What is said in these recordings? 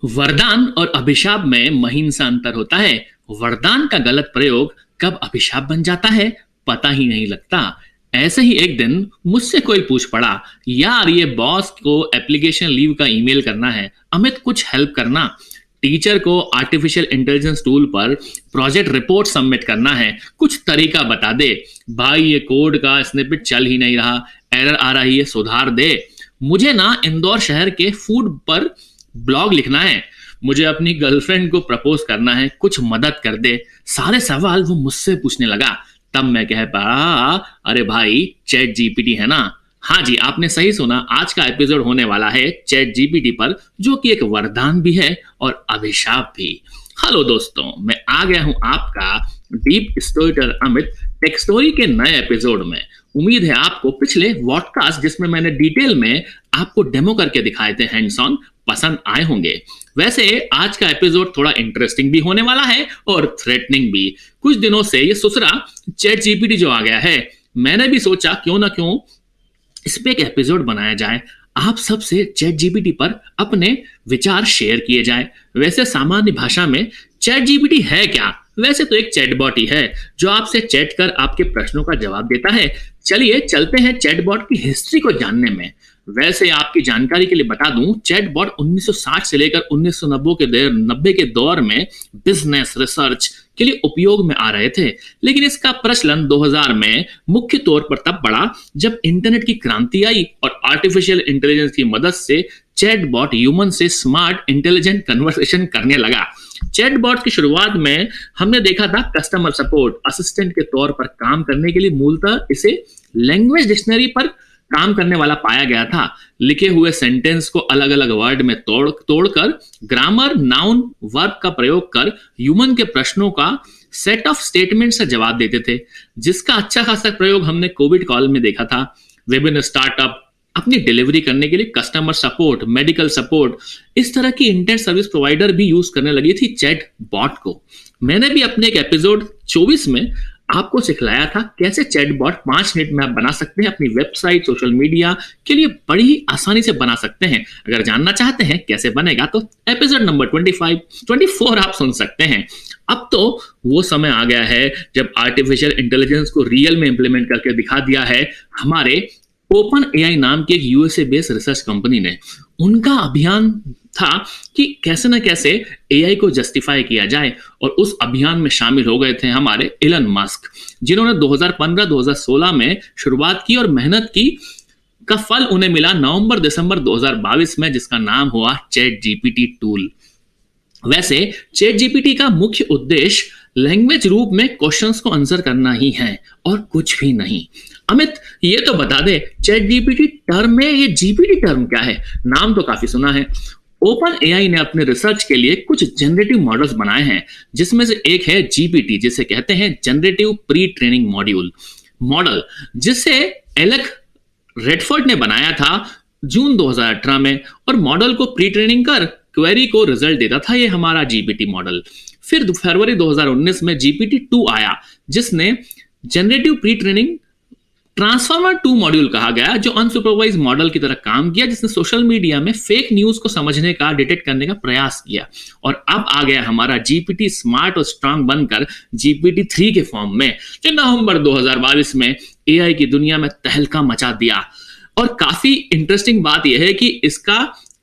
वरदान और अभिशाप में महीन सा अंतर होता है। वरदान का गलत प्रयोग कब अभिशाप बन जाता है पता ही नहीं लगता। ऐसे ही एक दिन मुझसे कोई पूछ पड़ा, यार ये बॉस को एप्लीकेशन लीव का ईमेल करना है, अमित कुछ हेल्प करना। टीचर को आर्टिफिशियल इंटेलिजेंस टूल पर प्रोजेक्ट रिपोर्ट सबमिट करना है, कुछ तरीका बता दे। भाई ये कोड का स्निपेट चल ही नहीं रहा, एरर आ रही है, सुधार दे। मुझे ना इंदौर शहर के फूड पर ब्लॉग लिखना है, मुझे अपनी गर्लफ्रेंड को प्रपोज करना है, कुछ मदद कर दे। सारे सवाल वो मुझसे पूछने लगा। तब मैं कह पाया, अरे भाई चैट जीपीटी है ना। हाँ जी, आपने सही सुना, आज का एपिसोड होने वाला है चैट जीपीटी पर, जो कि एक वरदान भी है और अभिशाप भी। हेलो दोस्तों, मैं आ गया हूं आपका deep storyteller Amit take story के नए एपिसोड में। उम्मीद है आपको पिछले पॉडकास्ट जिसमें मैंने डिटेल में आपको डेमो करके दिखाए थे हैंड्स ऑन, पसंद आए होंगे। वैसे आज का एपिसोड थोड़ा इंटरेस्टिंग भी होने वाला है और थ्रेटनिंग भी। कुछ दिनों से ये सुसरा चैट जीपीटी जो आ गया है, मैंने भी सोचा क्यों ना क्यों इस पे एक एपिसोड बनाया जाए, आप सबसे चैट जीपीटी पर अपने विचार शेयर किए जाए। वैसे सामान्य भाषा में चैट जीपीटी है क्या? वैसे तो एक चैटबॉट ही है जो आपसे चैट कर आपके प्रश्नों का जवाब देता है। चलिए चलते हैं चैटबॉट की हिस्ट्री को जानने में। वैसे आपकी जानकारी के लिए बता दूं, चैटबॉट 1960 से लेकर 1990 के दौर में बिजनेस रिसर्च के लिए उपयोग में आ रहे थे, लेकिन इसका प्रचलन 2000 में मुख्य तौर पर तब बढ़ा जब इंटरनेट की क्रांति आई और आर्टिफिशियल इंटेलिजेंस की मदद से चैटबॉट ह्यूमन से स्मार्ट इंटेलिजेंट कन्वर्सेशन करने लगा। चैटबॉट की शुरुआत में हमने देखा था कस्टमर सपोर्ट असिस्टेंट के तौर पर काम करने के लिए। मूलतः इसे लैंग्वेज डिक्शनरी पर काम करने वाला पाया गया था। लिखे हुए सेंटेंस को अलग अलग वर्ड में तोड़कर ग्रामर, नाउन, वर्ब का प्रयोग कर ह्यूमन के प्रश्नों का सेट ऑफ स्टेटमेंट से जवाब देते थे, जिसका अच्छा खासा प्रयोग हमने कोविड कॉल में देखा था। विभिन्न स्टार्टअप अपनी डिलीवरी करने के लिए कस्टमर सपोर्ट, मेडिकल सपोर्ट, इस तरह की इंटरनेट सर्विस प्रोवाइडर भी यूज करने लगी थी चैट बॉट को। मैंने भी अपने एक एपिसोड 24 में आपको सिखलाया था कैसे चैटबॉट 5 मिनट में आप बना सकते हैं, अपनी वेबसाइट, सोशल मीडिया के लिए बड़ी ही आसानी से बना सकते हैं। अगर जानना चाहते हैं कैसे बनेगा तो एपिसोड नंबर 25, 24 आप सुन सकते हैं। अब तो वो समय आ गया है जब आर्टिफिशियल इंटेलिजेंस को रियल में इंप्लीमेंट करके दिखा दिया है हमारे ओपन एआई नाम की एक यूएसए बेस्ड रिसर्च कंपनी ने। उनका अभियान था कि कैसे न कैसे एआई को जस्टिफाई किया जाए, और उस अभियान में शामिल हो गए थे हमारे इलन मस्क, जिन्होंने 2015-2016 में शुरुआत की और मेहनत की का फल उन्हें मिला नवंबर-दिसंबर 2022 में, जिसका नाम हुआ चैट जीपीटी टूल। वैसे चैट जीपीटी का मुख्य उद्देश्य लैंग्वेज रूप में क्वेश्चंस को आंसर करना ही है और कुछ भी नहीं। अमित ये तो बता दे, चैट जीपीटी टर्म में ये जीपीटी टर्म क्या है? नाम तो काफी सुना है। ओपन एआई ने अपने रिसर्च के लिए कुछ जनरेटिव मॉडल्स बनाए हैं, जिसमें से एक है जीपीटी, जिसे कहते हैं जनरेटिव प्री ट्रेनिंग मॉडल, जिसे एलेक रेडफोर्ड ने बनाया था जून 2018 में, और मॉडल को प्री ट्रेनिंग कर क्वेरी को रिजल्ट देता था ये हमारा जीपीटी मॉडल। फिर फरवरी 2019 में जीपीटी 2 आया, जिसने generative pre training transformer 2 module कहा गया, जो अनसुपरवाइज मॉडल की तरह काम किया, जिसने सोशल मीडिया में फेक न्यूज को समझने का, डिटेक्ट करने का प्रयास किया। और अब आ गया हमारा जीपीटी स्मार्ट और स्ट्रांग बनकर जीपीटी 3 के फॉर्म में, जो नवंबर 2022 में एआई की दुनिया में तहलका मचा दिया। और काफी इंटरेस्टिंग बात यह है कि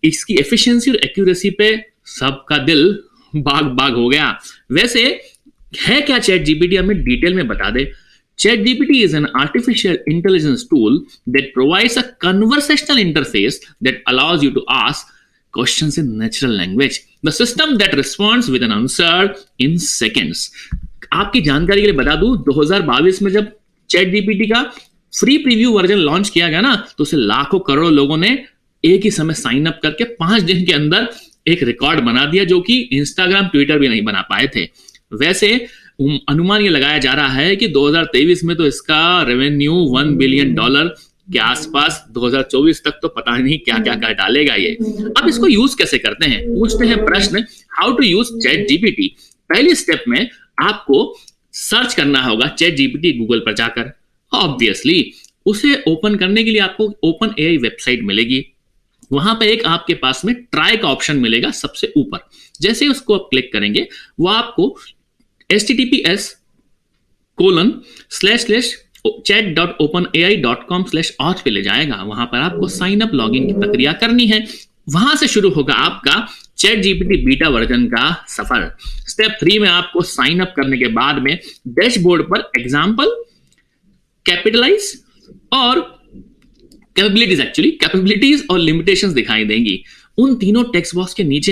इसकी एफिशिएंसी और एक्यूरेसी पे सबका दिल बाग बाग हो गया। वैसे है क्या चैट जीपीटी, हमें डिटेल में बता दे। ChatGPT is an artificial intelligence tool that provides a conversational interface that allows you to ask questions in natural language. The system that responds with an answer in seconds. आपकी जानकारी के लिए बता दूं, 2022 में जब ChatGPT का फ्री प्रीव्यू वर्जन लॉन्च किया गया ना, तो उसे लाखों करोड़ों लोगों ने एक ही समय साइन अप करके 5 दिन के अंदर एक रिकॉर्ड बना दिया, जो कि इंस्टाग्राम, ट्विटर भी नहीं बना पाए थे। वैसे अनुमान ये लगाया जा रहा है कि 2023 में तो इसका रेवेन्यू $1 बिलियन के आसपास, 2024 तक तो पता नहीं क्या क्या कर डालेगा ये। अब इसको यूज कैसे करते हैं, पूछते हैं प्रश्न, how to use chat GPT. पहली स्टेप में आपको सर्च करना होगा चैट जीपीटी गूगल पर जाकर। ऑब्वियसली उसे ओपन करने के लिए आपको ओपन एआई वेबसाइट मिलेगी। वहां पे एक आपके पास में ट्राई का ऑप्शन मिलेगा सबसे ऊपर। जैसे ही उसको आप क्लिक करेंगे वो आपको https://chat.openai.com/auth पे ले जाएगा। वहां पर आपको साइन अप लॉगिन की प्रक्रिया करनी है। वहां से शुरू होगा आपका चैट जीपीटी बीटा वर्जन का सफर। स्टेप 3 में आपको साइन अप करने के बाद में डैशबोर्ड पर एग्जाम्पल, कैपिटलाइज और कैपेबिलिटीज और लिमिटेशंस दिखाई देंगी। उन तीनों टेक्स्ट बॉक्स के नीचे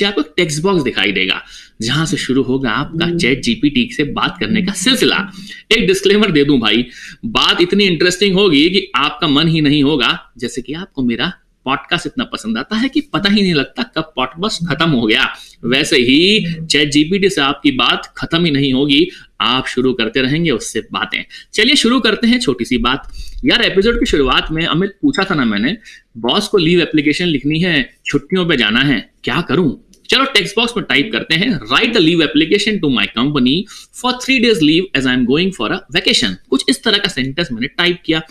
आपको टेक्स्ट बॉक्स दिखाई देगा जहां से शुरू होगा आपका चैट जीपीटी से बात करने का सिलसिला। एक डिस्क्लेमर दे दूं भाई, बात इतनी इंटरेस्टिंग होगी कि आपका मन ही नहीं होगा। जैसे कि आपको मेरा पॉडकास्ट इतना पसंद आता है कि पता ही नहीं लगता कब पॉडकास्ट खत्म हो गया, वैसे ही चैट जीपीटी से आपकी बात खत्म ही नहीं होगी, आप शुरू करते रहेंगे उससे बातें। चलिए शुरू करते हैं। छोटी सी बात यार, एपिसोड की शुरुआत में अमित पूछा था ना मैंने, बॉस को लीव एप्लीकेशन लिखनी है, छुट्टियों पे जाना है, क्या करूं? चलो टेक्स्ट बॉक्स में टाइप करते हैं, write the leave application to my company for 3 days leave as I am going for a vacation. कुछ इस तरह का सेंटेंस मैंने टाइप किया।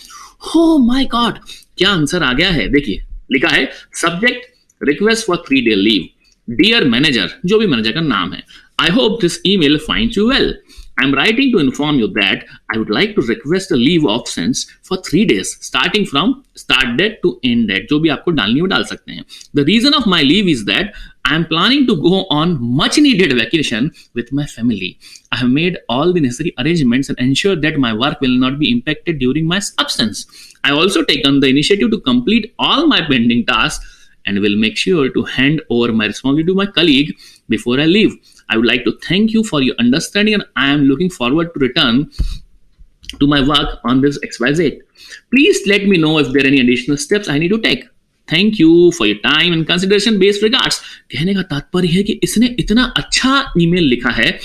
हो माय गॉड, क्या आंसर आ गया है। देखिए लिखा है subject request for 3 day leave, dear manager, जो भी मैनेजर का नाम है, I hope this email finds you well. I'm writing to inform you that I would like to request a leave options for 3 days, starting from start date to end date, जो भी आपको डालनी हो डाल सकते हैं। The reason of my leave is that I am planning to go on much needed vacation with my family. I have made all the necessary arrangements and ensured that my work will not be impacted during my absence. I also taken the initiative to complete all my pending tasks and will make sure to hand over my responsibility to my colleague before I leave. I would like to thank you for your understanding and I am looking forward to return to my work on this XYZ. Please let me know if there are any additional steps I need to take. Thank you for your time and consideration. Best regards. कहने का तात्पर्य है कि इसने इतना अच्छा email लिखा है,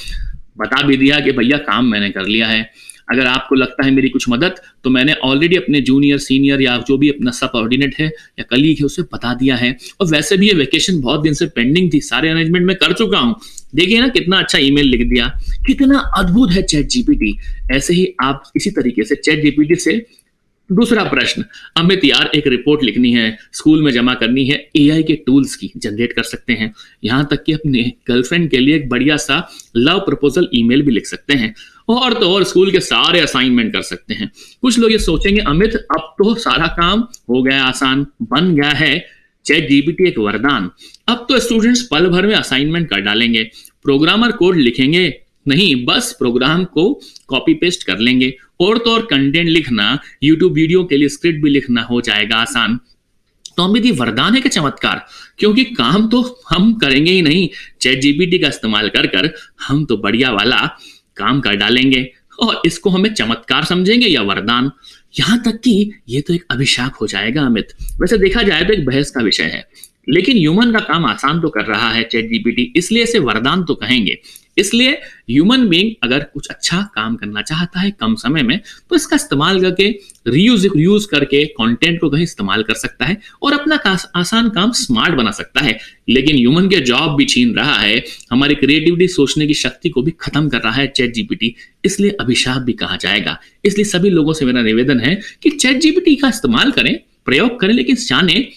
बता भी दिया कि भैया काम मैंने कर लिया है। अगर आपको लगता है मेरी कुछ मदद, तो मैंने ऑलरेडी अपने जूनियर, सीनियर या जो भी अपना सबऑर्डिनेट है या कलीग है उसे बता दिया है। और वैसे भी ये वेकेशन बहुत दिन से पेंडिंग थी, सारे अरेंजमेंट मैं कर चुका हूं। देखिए ना कितना अच्छा ईमेल लिख दिया, कितना अद्भुत है चैट जीपीटी। ऐसे ही आप इसी तरीके से चैट जीपीटी से दूसरा प्रश्न, अमित यार एक रिपोर्ट लिखनी है, स्कूल में जमा करनी है, एआई के टूल्स की जनरेट कर सकते हैं। यहां तक कि अपने गर्लफ्रेंड के लिए एक बढ़िया सा लव प्रपोजल ईमेल भी लिख सकते हैं। और तो और स्कूल के सारे असाइनमेंट कर सकते हैं। कुछ लोग ये सोचेंगे अमित अब तो सारा काम हो गया आसान, बन गया है चैट जीपीटी एक वरदान, अब तो स्टूडेंट्स पल भर में असाइनमेंट कर डालेंगे, प्रोग्रामर कोड लिखेंगे नहीं, बस प्रोग्राम को कॉपी पेस्ट कर लेंगे। और तो और कंटेंट लिखना, यूट्यूब वीडियो के लिए स्क्रिप्ट भी लिखना हो जाएगा आसान। तो अमित ये वरदान है कि चमत्कार? क्योंकि काम तो हम करेंगे ही नहीं, चैट जीपीटी का इस्तेमाल कर कर हम तो बढ़िया वाला काम कर डालेंगे। और इसको हमें चमत्कार समझेंगे या वरदान? यहां तक कि ये तो एक अभिशाप हो जाएगा अमित। वैसे देखा जाए तो एक बहस का विषय है, लेकिन ह्यूमन का काम आसान तो कर रहा है चैट जीपीटी, इसलिए इसे वरदान तो कहेंगे। इसलिए ह्यूमन बीइंग अगर कुछ अच्छा काम करना चाहता है कम समय में, तो इसका इस्तेमाल करके रीयूज करके कंटेंट को कहीं इस्तेमाल कर सकता है और अपना आसान काम स्मार्ट बना सकता है। लेकिन ह्यूमन के जॉब भी छीन रहा है, हमारी क्रिएटिविटी, सोचने की शक्ति को भी खत्म कर रहा है चैट जीपीटी, इसलिए अभिशाप भी कहा जाएगा। इसलिए सभी लोगों से मेरा निवेदन है कि चैट जीपीटी का इस्तेमाल करें, प्रयोग करें, लेकिन जाने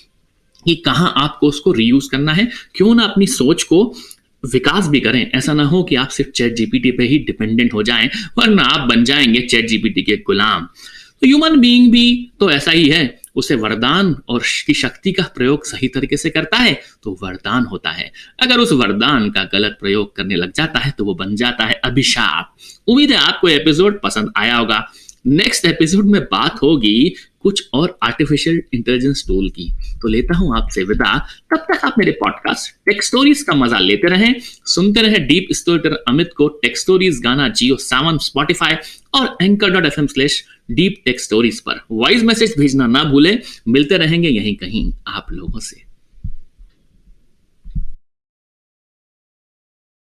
कि कहां आपको उसको रीयूज करना है। क्यों ना अपनी सोच को विकास भी करें। ऐसा ना हो कि आप सिर्फ चैट जीपीटी पे ही डिपेंडेंट हो जाएं, वरना आप बन जाएंगे चैट जीपीटी के गुलाम। तो ह्यूमन बीइंग भी तो ऐसा ही है, उसे वरदान और की शक्ति का प्रयोग सही तरीके से करता है तो वरदान होता है, अगर उस वरदान का गलत प्रयोग करने लग जाता है तो वो बन जाता है अभिशाप। उम्मीद है आपको एपिसोड पसंद आया होगा। नेक्स्ट एपिसोड में बात होगी कुछ और आर्टिफिशियल इंटेलिजेंस टूल की। तो लेता हूं आपसे विदा, तब तक आप मेरे पॉडकास्ट टेक स्टोरीज का मजा लेते रहें, सुनते रहें डीप स्टोरीटेलर अमित को। टेक स्टोरीज गाना जियो सावन, स्पॉटिफाई और anchor.fm/deep tech stories पर वॉइस मैसेज भेजना ना भूलें। मिलते रहेंगे यहीं कहीं आप लोगों से।